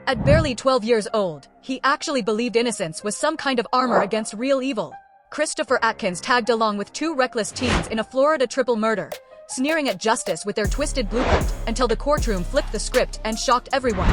At barely 12 years old, he actually believed innocence was some kind of armor against real evil. Christopher Atkins tagged along with two reckless teens in a Florida triple murder, sneering at justice with their twisted blueprint until the courtroom flipped the script and shocked everyone.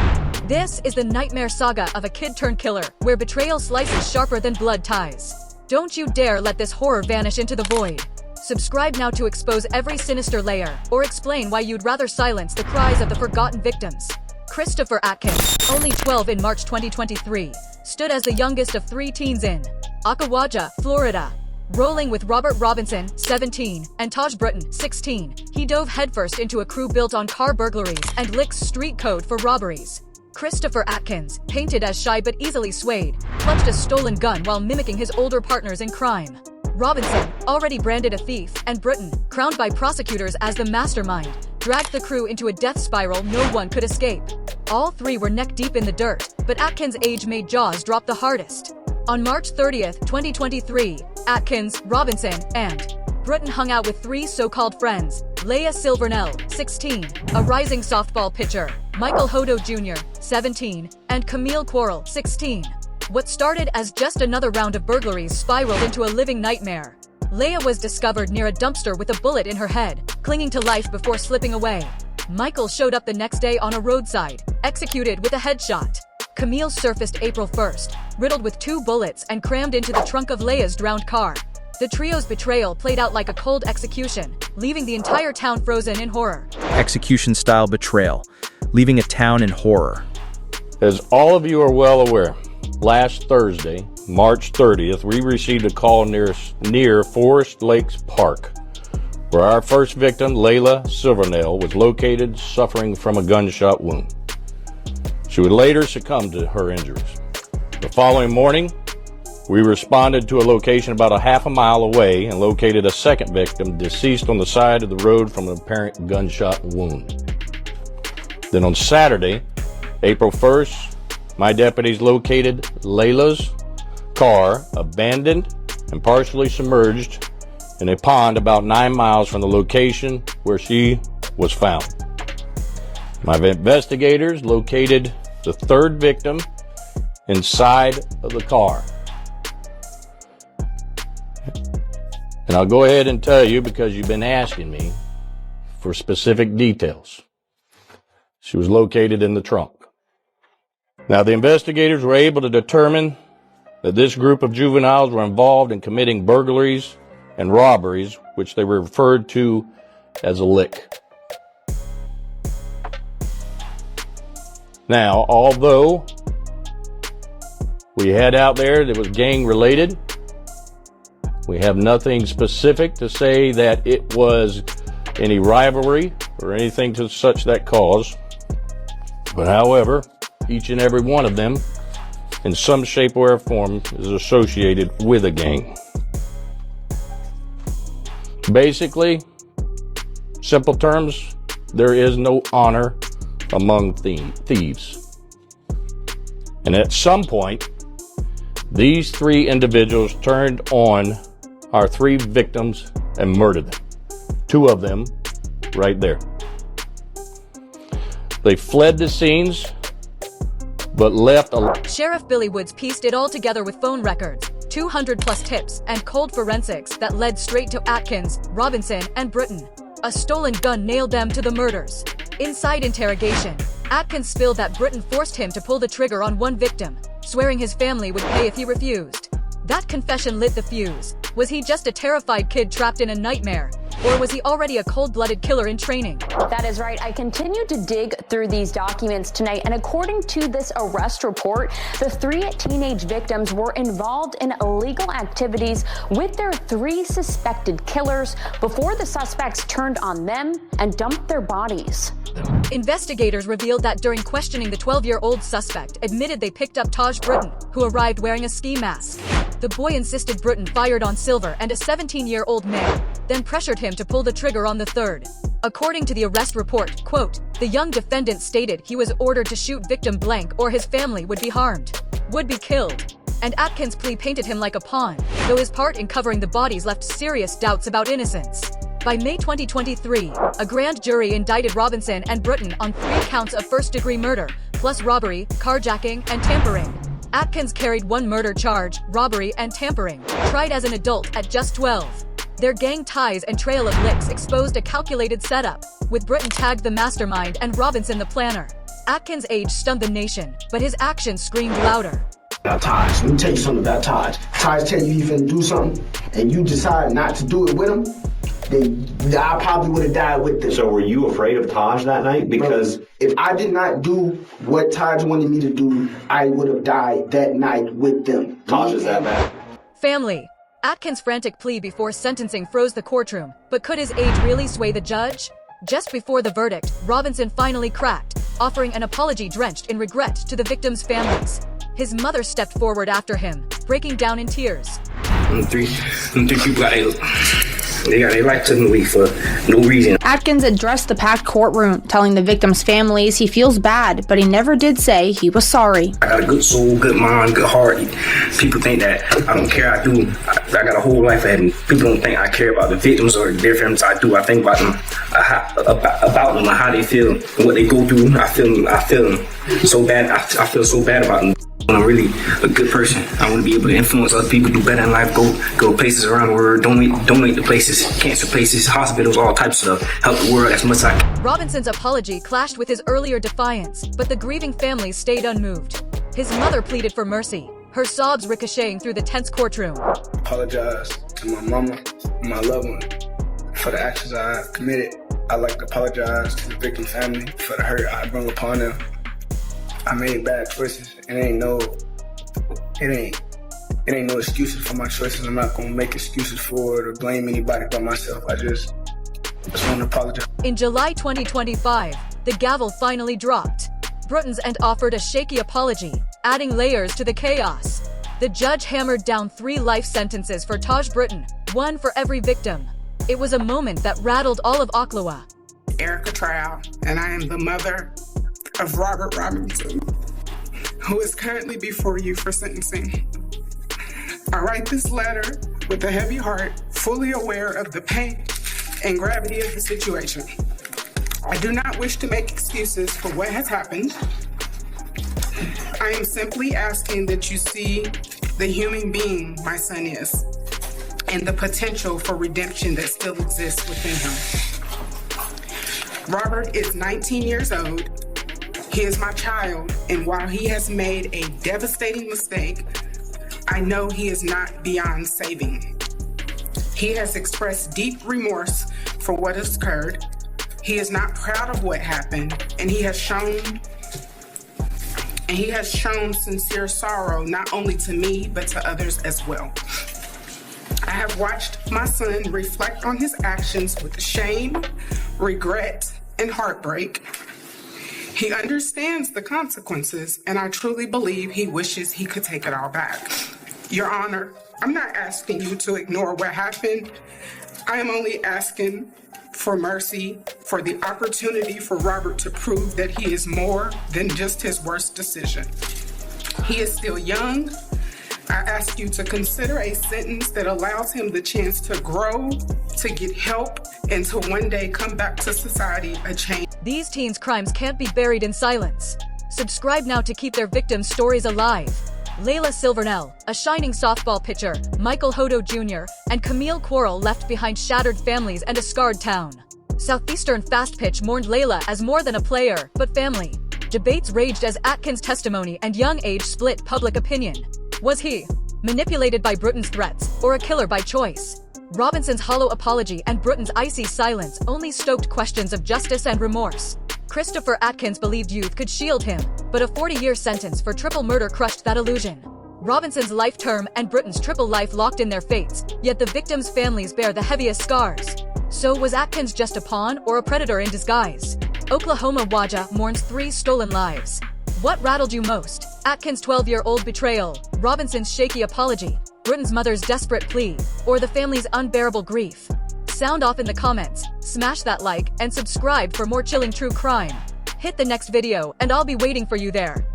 This is the nightmare saga of a kid-turned-killer, where betrayal slices sharper than blood ties. Don't you dare let this horror vanish into the void. Subscribe now to expose every sinister layer, or explain why you'd rather silence the cries of the forgotten victims. Christopher Atkins, only 12 in March 2023, stood as the youngest of three teens in Ackawaja, Florida. Rolling with Robert Robinson, 17, and Taj Britton, 16, he dove headfirst into a crew built on car burglaries and Lick's street code for robberies. Christopher Atkins, painted as shy but easily swayed, clutched a stolen gun while mimicking his older partners in crime. Robinson, already branded a thief, and Britton, crowned by prosecutors as the mastermind, dragged the crew into a death spiral no one could escape. All three were neck-deep in the dirt, but Atkins' age made Jaws drop the hardest. On March 30th, 2023, Atkins, Robinson, and Britton hung out with three so-called friends: Leah Silvernell, 16, a rising softball pitcher, Michael Hodo Jr., 17, and Camille Quarrel, 16. What started as just another round of burglaries spiraled into a living nightmare. Leah was discovered near a dumpster with a bullet in her head, clinging to life before slipping away. Michael showed up the next day on a roadside, executed with a headshot. Camille surfaced April 1st, riddled with 2 bullets and crammed into the trunk of Leah's drowned car. The trio's betrayal played out like a cold execution, leaving the entire town frozen in horror. Execution-style betrayal, leaving a town in horror. As all of you are well aware, last Thursday, March 30th, we received a call near Forest Lakes Park, where our first victim, Layla Silvernell, was located suffering from a gunshot wound. She would later succumb to her injuries. The following morning, we responded to a location about a half a mile away and located a second victim deceased on the side of the road from an apparent gunshot wound. Then on Saturday, April 1st, my deputies located Layla's car abandoned and partially submerged in a pond about 9 miles from the location where she was found. My investigators located the third victim inside of the car. And I'll go ahead and tell you, because you've been asking me for specific details. She was located in the trunk. Now, the investigators were able to determine that this group of juveniles were involved in committing burglaries and robberies, which they referred to as a lick. Now, although we had out there that was gang related, we have nothing specific to say that it was any rivalry or anything to such that cause. But however, each and every one of them, in some shape or form, is associated with a gang. Basically, simple terms, there is no honor among thieves. And at some point, these three individuals turned on our three victims and murdered them. 2 of them right there. They fled the scenes, but left a... Sheriff Billy Woods pieced it all together with phone records, 200 plus tips, and cold forensics that led straight to Atkins, Robinson, and Britton. A stolen gun nailed them to the murders. Inside interrogation, Atkins spilled that Britton forced him to pull the trigger on one victim, swearing his family would pay if he refused. That confession lit the fuse. Was he just a terrified kid trapped in a nightmare? Or was he already a cold-blooded killer in training? That is right. I continued to dig through these documents tonight, and according to this arrest report, the 3 teenage victims were involved in illegal activities with their 3 suspected killers before the suspects turned on them and dumped their bodies. Investigators revealed that during questioning, the 12-year-old suspect admitted they picked up Taj Britton, who arrived wearing a ski mask. The boy insisted Britton fired on Silver and a 17-year-old male, then pressured him to pull the trigger on the third. According to the arrest report, quote, the young defendant stated he was ordered to shoot victim blank or his family would be harmed, would be killed. And Atkins' plea painted him like a pawn, though his part in covering the bodies left serious doubts about innocence. By May 2023, a grand jury indicted Robinson and Britton on 3 counts of first-degree murder, plus robbery, carjacking, and tampering. Atkins carried one murder charge, robbery and tampering, tried as an adult at just 12. Their gang ties and trail of licks exposed a calculated setup, with Britton tagged the mastermind and Robinson the planner. Atkins' age stunned the nation, but his actions screamed louder. About Taj, let me tell you something about Taj. Taj tell you he's finna do something, and you decide not to do it with him, then I probably would have died with them. So were you afraid of Taj that night? Because if I did not do what Taj wanted me to do, I would have died that night with them. Taj is that bad? Family. Atkins' frantic plea before sentencing froze the courtroom, but could his age really sway the judge? Just before the verdict, Robinson finally cracked, offering an apology drenched in regret to the victims' families. His mother stepped forward after him, breaking down in tears. Three people they got their life taken away for no reason. Atkins addressed the packed courtroom, telling the victims' families he feels bad, but he never did say he was sorry. I got a good soul, good mind, good heart. People think that I don't care. I do. I got a whole life ahead of me. People don't think I care about the victims or their families. I do. I think about them, about them and how they feel and what they go through. I feel them so bad. I feel so bad about them. I'm really a good person. I want to be able to influence other people, do better in life, go places around the world, donate to places, cancer places, hospitals, all types of stuff, help the world as much as I can. Robinson's apology clashed with his earlier defiance, but the grieving families stayed unmoved. His mother pleaded for mercy, her sobs ricocheting through the tense courtroom. Apologize to my mama and my loved one for the actions I committed. I'd like to apologize to the victim family for the hurt I brought upon them. I made bad choices, and it ain't no excuses for my choices. I'm not gonna make excuses for it or blame anybody but myself. I just want to apologize. In July 2025, the gavel finally dropped. Britton's and offered a shaky apology, adding layers to the chaos. The judge hammered down 3 life sentences for Taj Britton, 1 for every victim. It was a moment that rattled all of Ocklawaha. Erica Trow, and I am the mother of Robert Robinson, who is currently before you for sentencing. I write this letter with a heavy heart, fully aware of the pain and gravity of the situation. I do not wish to make excuses for what has happened. I am simply asking that you see the human being my son is and the potential for redemption that still exists within him. Robert is 19 years old. He is my child, and while he has made a devastating mistake, I know he is not beyond saving. He has expressed deep remorse for what has occurred. He is not proud of what happened, and he has shown sincere sorrow, not only to me, but to others as well. I have watched my son reflect on his actions with shame, regret, and heartbreak. He understands the consequences, and I truly believe he wishes he could take it all back. Your Honor, I'm not asking you to ignore what happened. I am only asking for mercy, for the opportunity for Robert to prove that he is more than just his worst decision. He is still young. I ask you to consider a sentence that allows him the chance to grow, to get help, and to one day come back to society a change. These teens' crimes can't be buried in silence. Subscribe now to keep their victims' stories alive. Layla Silvernell, a shining softball pitcher, Michael Hodo Jr., and Camille Quarrel left behind shattered families and a scarred town. Southeastern Fast Pitch mourned Layla as more than a player, but family. Debates raged as Atkins' testimony and young age split public opinion. Was he manipulated by Britton's threats, or a killer by choice? Robinson's hollow apology and Britton's icy silence only stoked questions of justice and remorse. Christopher Atkins believed youth could shield him, but a 40-year sentence for triple murder crushed that illusion. Robinson's life term and Britton's triple life locked in their fates, yet the victims' families bear the heaviest scars. So was Atkins just a pawn or a predator in disguise? Oklahoma Waja mourns 3 stolen lives. What rattled you most? Atkins' 12-year-old betrayal, Robinson's shaky apology, Britton's mother's desperate plea, or the family's unbearable grief? Sound off in the comments, smash that like, and subscribe for more chilling true crime. Hit the next video, and I'll be waiting for you there.